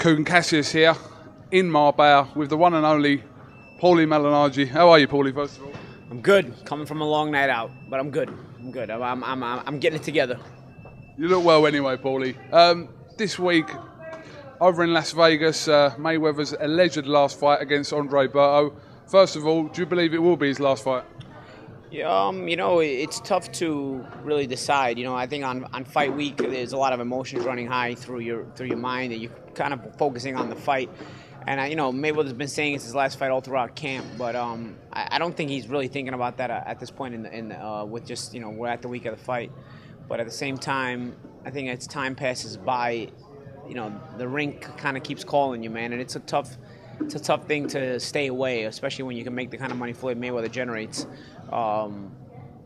KUGAN CASSIUS here in Marbella with the one and only PAULIE MALIGNAGGI. How are you, Paulie, first of all? I'm good. Coming from a long night out, but I'm good. I'm good. I'm getting it together. You look well anyway, Paulie. This week, over in Las Vegas, Mayweather's alleged last fight against Berto. First of all, do you believe it will be his last fight? Yeah, it's tough to really decide. I think on fight week, there's a lot of emotions running high through your mind, and you're kind of focusing on the fight. And Mayweather's been saying it's his last fight all throughout camp, but I don't think he's really thinking about that at this point with just we're at the week of the fight. But at the same time, I think as time passes by, the ring kind of keeps calling you, man, and it's a tough thing to stay away, especially when you can make the kind of money Floyd Mayweather generates.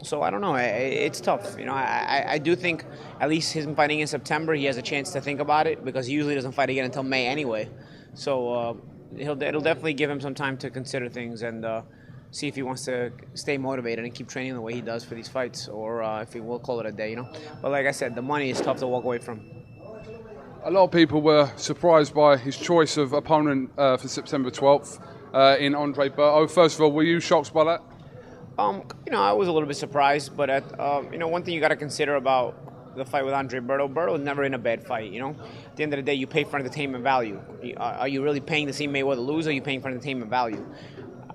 So I don't know. It's tough. I do think at least him fighting in September, he has a chance to think about it because he usually doesn't fight again until May anyway. So it'll definitely give him some time to consider things and see if he wants to stay motivated and keep training the way he does for these fights, or if he will call it a day. But like I said, the money is tough to walk away from. A lot of people were surprised by his choice of opponent for September 12th in Berto. First of all, were you shocked by that? I was a little bit surprised, but one thing you got to consider about the fight with Berto is never in a bad fight. At the end of the day, you pay for entertainment value. Are you really paying to see Mayweather lose, or are you paying for entertainment value?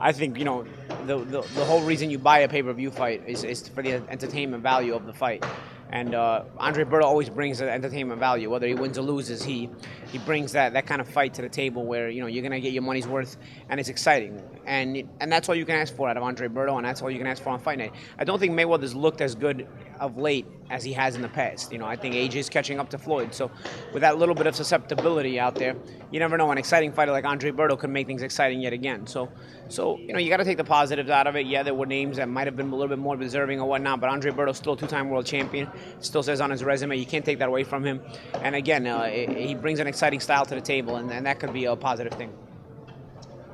I think the whole reason you buy a pay-per-view fight is for the entertainment value of the fight. And Berto always brings the entertainment value. Whether he wins or loses, he brings that kind of fight to the table where you're gonna get your money's worth, and it's exciting. And that's all you can ask for out of Berto, and that's all you can ask for on fight night. I don't think Mayweather's looked as good of late as he has in the past. I think age is catching up to Floyd. So with that little bit of susceptibility out there, you never know. An exciting fighter like Berto could make things exciting yet again. So you got to take the positives out of it. Yeah, there were names that might have been a little bit more deserving or whatnot, but Berto's still a two-time world champion. Still says on his resume, you can't take that away from him. And again, he brings an exciting style to the table, and that could be a positive thing.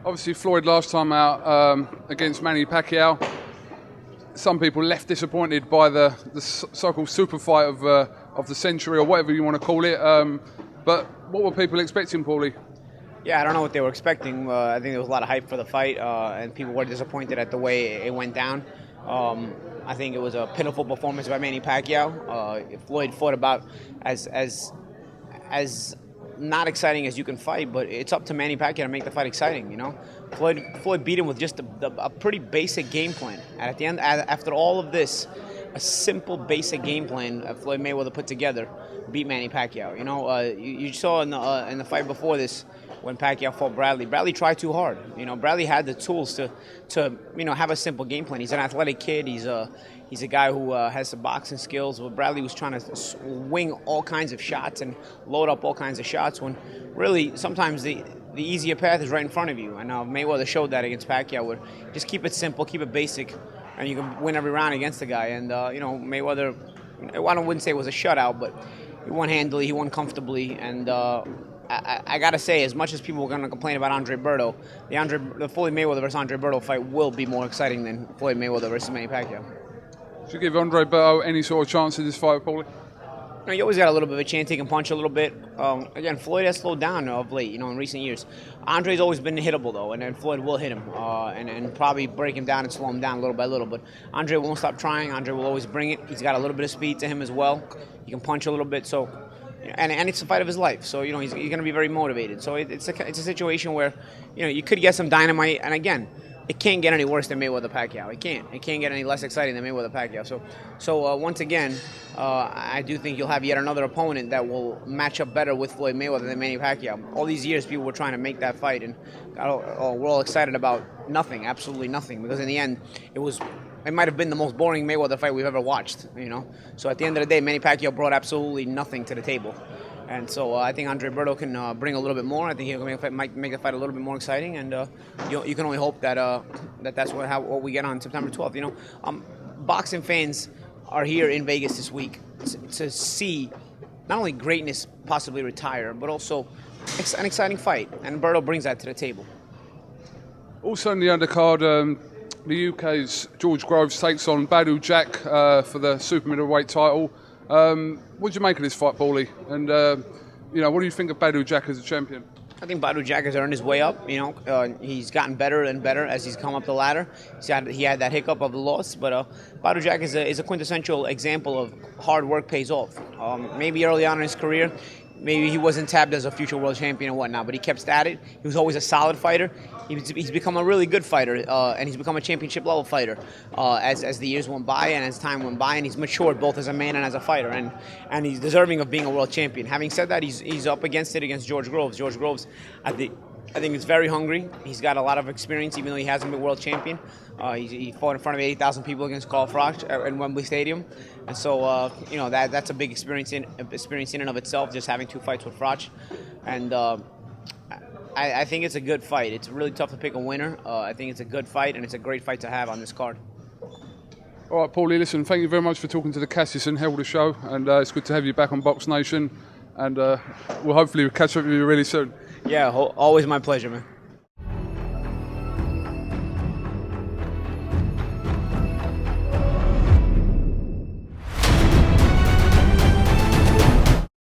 Obviously, Floyd last time out against Manny Pacquiao. Some people left disappointed by the so-called super fight of the century, or whatever you want to call it. But what were people expecting, Paulie? Yeah, I don't know what they were expecting. I think there was a lot of hype for the fight, and people were disappointed at the way it went down. I think it was a pitiful performance by Manny Pacquiao. Floyd fought about as not exciting as you can fight, but it's up to Manny Pacquiao to make the fight exciting. Floyd beat him with just a pretty basic game plan. And at the end, after all of this, a simple basic game plan Floyd Mayweather put together beat Manny Pacquiao. You saw in the fight before this, when Pacquiao fought Bradley. Bradley tried too hard. Bradley had the tools to have a simple game plan. He's an athletic kid. He's a guy who has some boxing skills. But Bradley was trying to swing all kinds of shots and load up all kinds of shots when really sometimes the easier path is right in front of you. And Mayweather showed that against Pacquiao, where just keep it simple, keep it basic, and you can win every round against the guy. And Mayweather, I wouldn't say it was a shutout, but he won handily, he won comfortably, and I gotta say, as much as people are gonna complain about Berto, the Floyd Mayweather versus Berto fight will be more exciting than Floyd Mayweather versus Manny Pacquiao. Should you give Berto any sort of chance in this fight, Paulie? You always got a little bit of a chance. He can punch a little bit. Again, Floyd has slowed down of late, in recent years. Andre's always been hittable, though, and then Floyd will hit him and probably break him down and slow him down little by little. But Andre won't stop trying. Andre will always bring it. He's got a little bit of speed to him as well. He can punch a little bit, so... And it's the fight of his life, so he's going to be very motivated. So it's a situation where you could get some dynamite, and again, it can't get any worse than Mayweather Pacquiao. It can't get any less exciting than Mayweather Pacquiao. So once again, I do think you'll have yet another opponent that will match up better with Floyd Mayweather than Manny Pacquiao. All these years, people were trying to make that fight, and we're all excited about nothing, absolutely nothing, because in the end, it might have been the most boring Mayweather fight we've ever watched, So at the end of the day, Manny Pacquiao brought absolutely nothing to the table. And so I think Berto can bring a little bit more. I think he might make the fight a little bit more exciting, and you can only hope that's what we get on September 12th. Boxing fans are here in Vegas this week to see not only greatness possibly retire, but also an exciting fight, and Berto brings that to the table. Also in the undercard, the UK's George Groves takes on Badou Jack for the super middleweight title. What do you make of this fight, Paulie? And what do you think of Badou Jack as a champion? I think Badu Jack has earned his way up. He's gotten better and better as he's come up the ladder. He had that hiccup of the loss, but Badu Jack is a quintessential example of hard work pays off. Maybe early on in his career, maybe he wasn't tabbed as a future world champion and whatnot, but he kept at it. He was always a solid fighter. He's become a really good fighter, and he's become a championship level fighter as the years went by and as time went by, and he's matured both as a man and as a fighter, and he's deserving of being a world champion. Having said that, he's up against it against George Groves. George Groves, I think he's very hungry. He's got a lot of experience, even though he hasn't been world champion. He fought in front of 80,000 people against Carl Froch in Wembley Stadium, and so that's a big experience in and of itself. Just having 2 fights with Froch, and I think it's a good fight. It's really tough to pick a winner. I think it's a good fight, and it's a great fight to have on this card. All right, Paulie, listen, thank you very much for talking to the Cassius and Helder show, and it's good to have you back on BoxNation, and we'll hopefully catch up with you really soon. Yeah, always my pleasure, man.